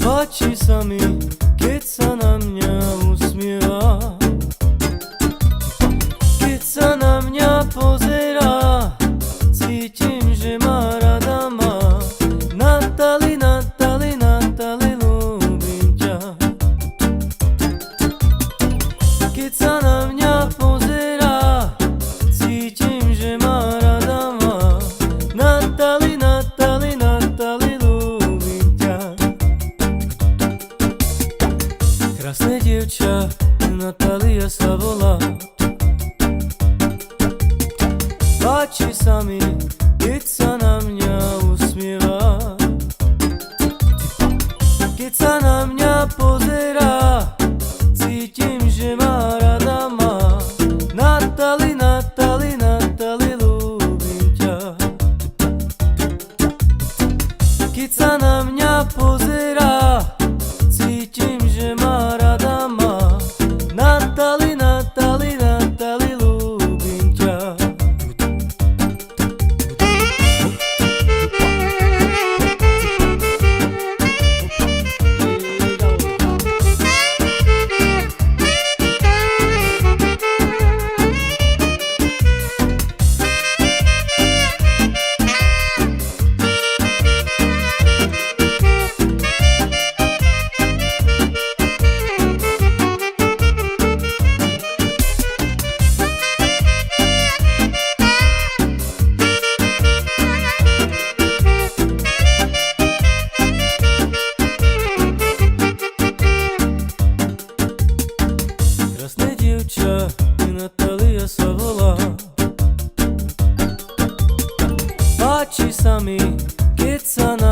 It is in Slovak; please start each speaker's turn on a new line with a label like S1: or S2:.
S1: Páči sa mi, keď sa na mňa usmieva, keď sa na mňa pozerá, cítim, že má rada ma. Natali, Natali, Natali, ľúbim ťa. Keď sa na mňa pozerá, cítim, že má rada ma. Natali, Natali, Natali, ľúbim ťa. Krásne dievča, Natália sa volá. Páči sa mi, keď sa na mňa usmieva, keď sa na mňa pozerá, cítim, že má rada ma. Natali, Natali, Natali, ľúbim ťa. Keď sa na mňa pozerá, cítim, že má rada ma. Natali, Natali, Natali, ľúbim ťa. Krásne dievča, Natália sa volá. Páči sa mi, keď sa na